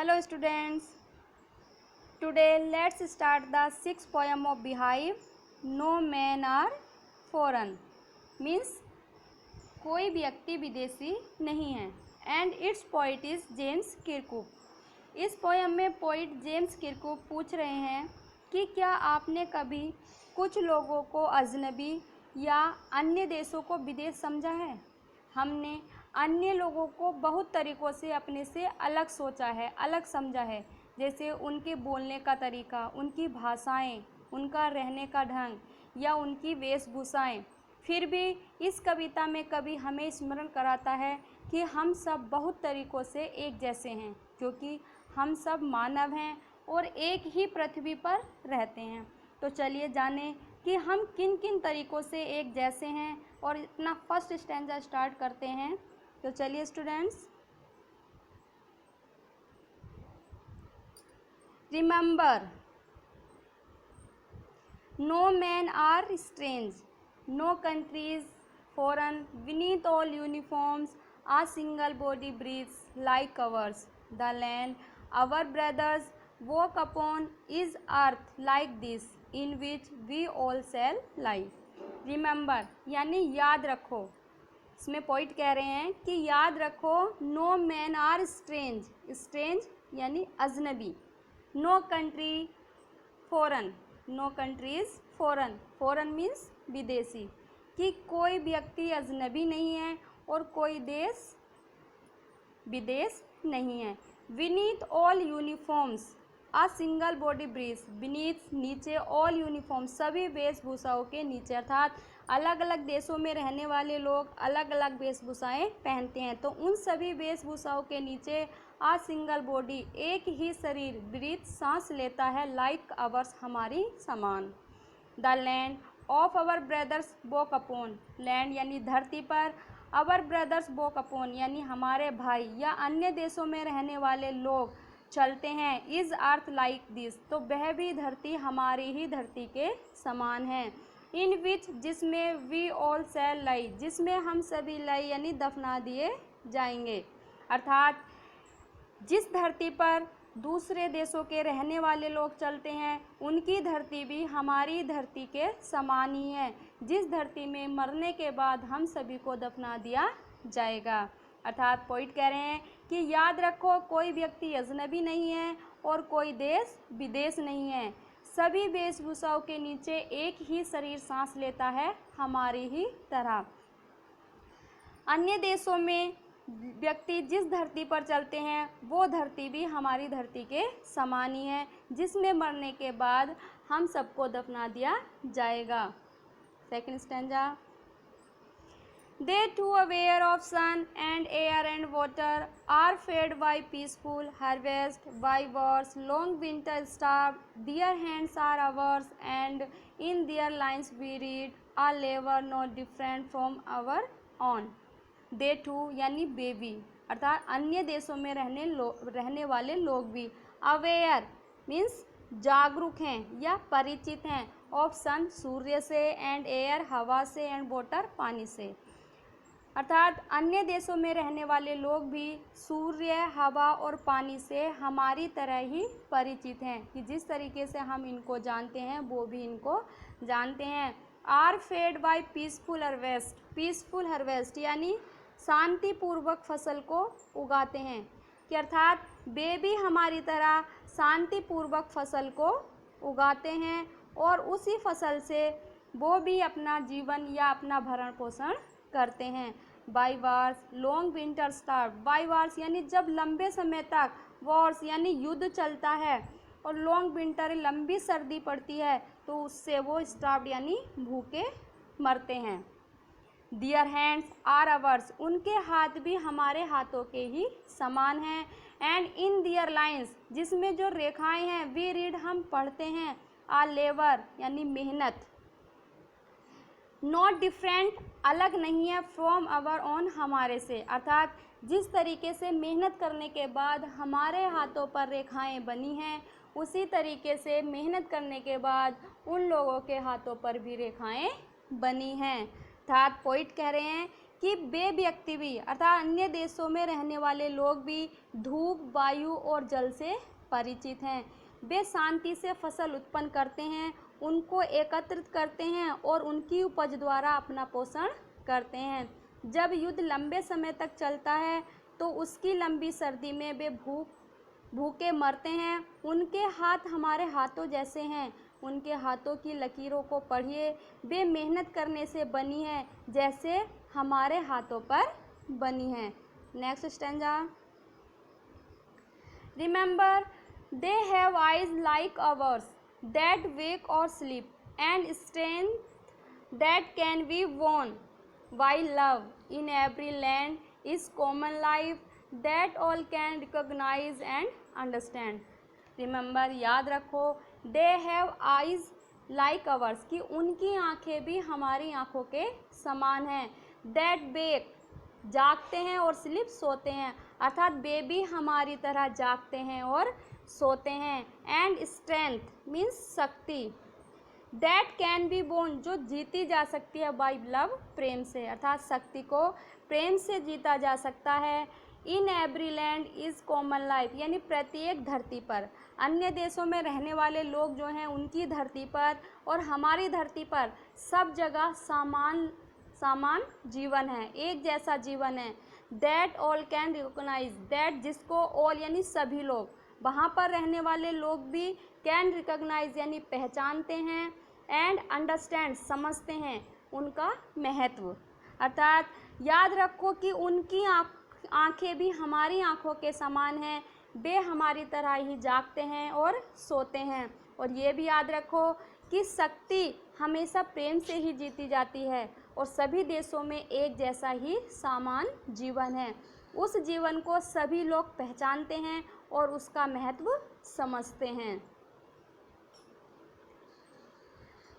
Hello students, today let's start the sixth poem of Beehive. No men are foreign means कोई व्यक्ति विदेशी नहीं है and its poet is James Kirkup. इस poem में poet James किरकुप पूछ रहे हैं कि क्या आपने कभी कुछ लोगों को अजनबी या अन्य देशों को विदेश समझा है. हमने अन्य लोगों को बहुत तरीक़ों से अपने से अलग सोचा है, अलग समझा है, जैसे उनके बोलने का तरीका, उनकी भाषाएं, उनका रहने का ढंग या उनकी वेशभूषाएं. फिर भी इस कविता में कवि हमें स्मरण कराता है कि हम सब बहुत तरीक़ों से एक जैसे हैं, क्योंकि हम सब मानव हैं और एक ही पृथ्वी पर रहते हैं. तो चलिए जानें कि हम किन किन तरीक़ों से एक जैसे हैं और अपना फर्स्ट स्टैंजा स्टार्ट करते हैं. तो चलिए students, remember no man are strange, no countries foreign, beneath all uniforms a single body breathes like ours. The land our brothers walk upon is earth like this in which we all shall lie. Remember यानी याद रखो. इसमें point कह रहे हैं कि याद रखो no man are strange, strange यानी अजनबी. No country foreign, no countries foreign, foreign means विदेशी, कि कोई व्यक्ति अजनबी नहीं है और कोई देश विदेश नहीं है. Beneath all uniforms a single body breathe, beneath नीचे, ऑल यूनिफॉर्म सभी वेशभूषाओं के नीचे, अर्थात अलग अलग देशों में रहने वाले लोग अलग अलग वेशभूषाएं पहनते हैं, तो उन सभी वेशभूषाओं के नीचे आ सिंगल बॉडी एक ही शरीर ब्रीथ सांस लेता है लाइक अवर्स हमारी समान. The land of our brothers walk upon, land यानी धरती पर, अवर ब्रदर्स वॉक अपॉन यानी हमारे भाई या अन्य देशों में रहने वाले लोग चलते हैं. इज अर्थ लाइक दिस, तो वह भी धरती हमारी ही धरती के समान है. इन विच जिसमें वी ऑल शैल लाई, जिसमें हम सभी लाई यानी दफना दिए जाएंगे, अर्थात जिस धरती पर दूसरे देशों के रहने वाले लोग चलते हैं उनकी धरती भी हमारी धरती के समान ही है, जिस धरती में मरने के बाद हम सभी को दफना दिया जाएगा. अर्थात पॉइंट कह रहे हैं कि याद रखो कोई व्यक्ति अजनबी नहीं है और कोई देश विदेश नहीं है, सभी वेशभूषाओं के नीचे एक ही शरीर सांस लेता है हमारी ही तरह. अन्य देशों में व्यक्ति जिस धरती पर चलते हैं वो धरती भी हमारी धरती के समान ही है, जिसमें मरने के बाद हम सबको दफना दिया जाएगा. Second stanza. They too aware of sun and air and water are fed by peaceful harvest, by wars, long winter starved. Their hands are ours and in their lines we read a labor not different from our own. They too यानी वे भी, अर्थात अन्य देशों में रहने वाले लोग भी, aware मीन्स जागरूक हैं या परिचित हैं, ऑफ सन सूर्य से, एंड एयर हवा से, एंड वाटर पानी से, अर्थात अन्य देशों में रहने वाले लोग भी सूर्य, हवा और पानी से हमारी तरह ही परिचित हैं, कि जिस तरीके से हम इनको जानते हैं वो भी इनको जानते हैं. Are fed by peaceful harvest, peaceful harvest यानी शांतिपूर्वक फसल को उगाते हैं, कि अर्थात वे भी हमारी तरह शांतिपूर्वक फसल को उगाते हैं और उसी फसल से वो भी अपना जीवन या अपना भरण पोषण करते हैं. By wars, long winter start, by wars यानी जब लंबे समय तक, वॉर्स यानी युद्ध चलता है, और लॉन्ग विंटर लंबी सर्दी पड़ती है, तो उससे वो स्टार्व्ड यानी भूखे मरते हैं. दियर हैंड्स आर अवर्स, उनके हाथ भी हमारे हाथों के ही समान हैं. एंड इन दियर लाइन्स, जिसमें जो रेखाएं हैं, वी रीड हम पढ़ते हैं, आ लेबर यानी मेहनत, नॉट डिफरेंट अलग नहीं है, फ्रॉम आवर ओन हमारे से, अर्थात जिस तरीके से मेहनत करने के बाद हमारे हाथों पर रेखाएं बनी हैं उसी तरीके से मेहनत करने के बाद उन लोगों के हाथों पर भी रेखाएं बनी हैं. अर्थात पोइट कह रहे हैं कि वे व्यक्ति भी अर्थात अन्य देशों में रहने वाले लोग भी धूप, वायु और जल से परिचित हैं। वे शांति से फसल उत्पन्न करते हैं, उनको एकत्रित करते हैं और उनकी उपज द्वारा अपना पोषण करते हैं। जब युद्ध लंबे समय तक चलता है तो उसकी लंबी सर्दी में वे भूखे मरते हैं। उनके हाथ हमारे हाथों जैसे हैं, उनके हाथों की लकीरों को पढ़िए, वे मेहनत करने से बनी है जैसे हमारे हाथों पर बनी है। Next stanza. Remember they have eyes like ours that wake or sleep and strength that can be won while love in every land is common life that all can recognize and understand. Remember, याद रखो, they have eyes like ours, कि उनकी आँखें भी हमारी आँखों के समान हैं। that wake, जागते हैं, और sleep, सोते हैं, अर्थात वे भी हमारी तरह जागते हैं और सोते हैं। and strength means शक्ति, दैट कैन बी बोन, जो जीती जा सकती है बाई लव, प्रेम से, अर्थात शक्ति को प्रेम से जीता जा सकता है। In every land is common life, यानी प्रत्येक धरती पर, अन्य देशों में रहने वाले लोग जो हैं उनकी धरती पर और हमारी धरती पर सब जगह समान जीवन है, एक जैसा जीवन है। That all can recognise, that जिसको ऑल यानी सभी लोग, वहाँ पर रहने वाले लोग भी कैन रिकॉग्नाइज यानी पहचानते हैं, एंड अंडरस्टैंड समझते हैं उनका महत्व। अर्थात याद रखो कि उनकी आँखें भी हमारी आँखों के समान हैं, वे हमारी तरह ही जागते हैं और सोते हैं। और ये भी याद रखो कि शक्ति हमेशा प्रेम से ही जीती जाती है और सभी देशों में एक जैसा ही समान जीवन है। उस जीवन को सभी लोग पहचानते हैं और उसका महत्व समझते हैं।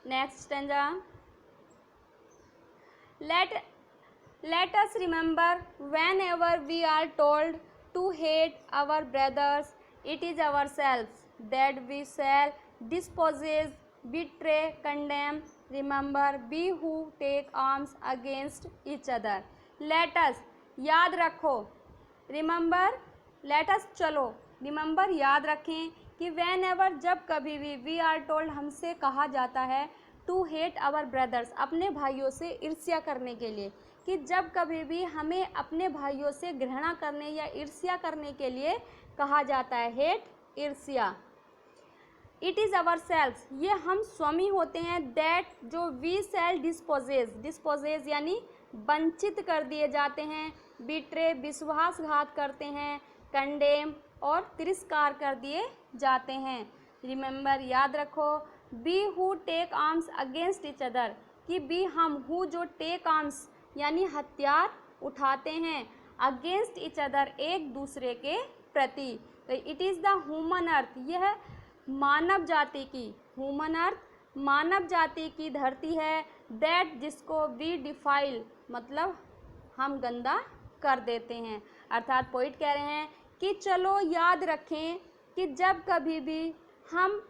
Next stanza. Let us remember whenever we are told to hate our brothers, it is ourselves that we shall despise, betray, condemn. Remember, we who take arms against each other. Let us, याद रखो, remember, let us, चलो, remember, याद रखें कि whenever, जब कभी भी, we are told, हमसे कहा जाता है, to hate our brothers, अपने भाइयों से ईर्ष्या करने के लिए, कि जब कभी भी हमें अपने भाइयों से घृणा करने या ईर्ष्या करने के लिए कहा जाता है, हेट, ईर्ष्या। इट इज़ अवर सेल्फ, ये हम स्वयं होते हैं। दैट, जो वी सेल डिस्पोजेज यानी वंचित कर दिए जाते हैं। बिट्रे, विश्वासघात करते हैं। कंडेम, और तिरस्कार कर दिए जाते हैं। रिमेंबर, याद रखो, be who take arms against each other, कि बी हम, हु जो टेक आर्म्स यानी हथियार उठाते हैं, अगेंस्ट ईच अदर एक दूसरे के प्रति। तो इट इज़ द ह्यूमन अर्थ, यह मानव जाति की, ह्यूमन अर्थ मानव जाति की धरती है। दैट, जिसको वी डिफाइल, मतलब हम गंदा कर देते हैं। अर्थात पोइट कह रहे हैं कि चलो याद रखें कि जब कभी भी हम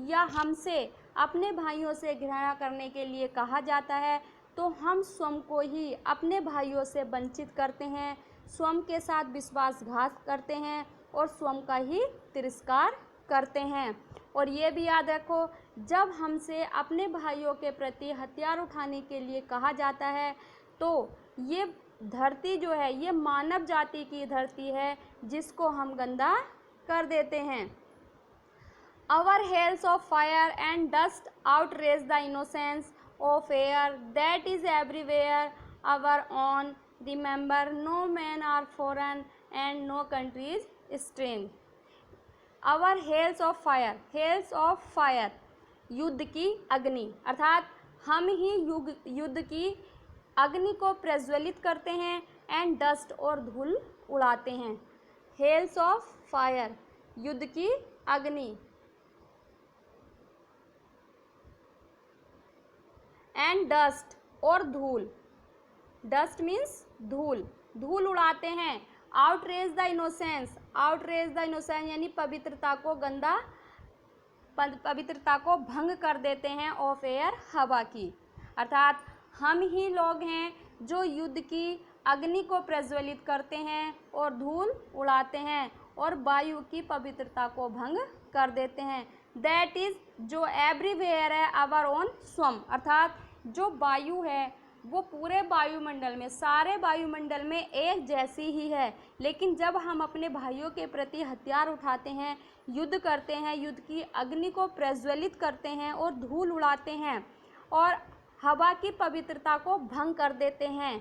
या हमसे अपने भाइयों से घृणा करने के लिए कहा जाता है तो हम स्वयं को ही अपने भाइयों से वंचित करते हैं, स्वयं के साथ विश्वासघात करते हैं और स्वयं का ही तिरस्कार करते हैं। और ये भी याद रखो, जब हमसे अपने भाइयों के प्रति हथियार उठाने के लिए कहा जाता है तो ये धरती जो है ये मानव जाति की धरती है जिसको हम गंदा कर देते हैं। Our hails of fire and dust outrage the innocence of air that is everywhere our own. Remember, no men are foreign and no country is strange. Our hails of fire, hails of fire, युद्ध की अग्नि, अर्थात हम ही युद्ध की अग्नि को प्रज्वलित करते हैं। एंड डस्ट, और धूल उड़ाते हैं। हेल्स ऑफ फायर, युद्ध की अग्नि। एंड डस्ट, और धूल, डस्ट मीन्स धूल, धूल उड़ाते हैं। Outrage the innocence, outrage the innocence यानी पवित्रता को गंदा, पवित्रता को भंग कर देते हैं। ऑफ एयर, हवा की, अर्थात हम ही लोग हैं जो युद्ध की अग्नि को प्रज्वलित करते हैं और धूल उड़ाते हैं और वायु की पवित्रता को भंग कर देते हैं। दैट इज जो एवरीवेयर है आवर ओन स्वम, अर्थात जो वायु है वो पूरे वायुमंडल में, सारे वायुमंडल में एक जैसी ही है, लेकिन जब हम अपने भाइयों के प्रति हथियार उठाते हैं, युद्ध करते हैं, युद्ध की अग्नि को प्रज्वलित करते हैं और धूल उड़ाते हैं और हवा की पवित्रता को भंग कर देते हैं,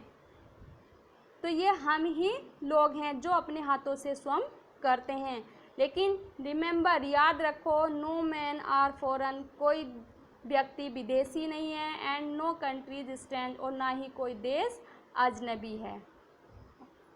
तो ये हम ही लोग हैं जो अपने हाथों से स्वयं करते हैं। लेकिन रिमेंबर, याद रखो, नो मैन आर फॉरेन, कोई व्यक्ति विदेशी नहीं है, एंड नो कंट्रीज स्ट्रेंज, और ना ही कोई देश अजनबी है।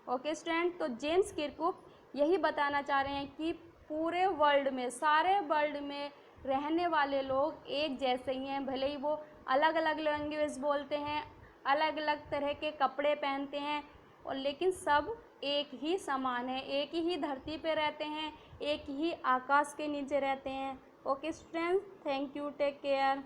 ओके स्टूडेंट, तो जेम्स किरकुप यही बताना चाह रहे हैं कि पूरे वर्ल्ड में, सारे वर्ल्ड में रहने वाले लोग एक जैसे ही हैं, भले ही वो अलग अलग लैंग्वेज बोलते हैं, अलग अलग तरह के कपड़े पहनते हैं, और लेकिन सब एक ही समान है, एक ही धरती पे रहते हैं, एक ही आकाश के नीचे रहते हैं। Okay students, thank you, take care.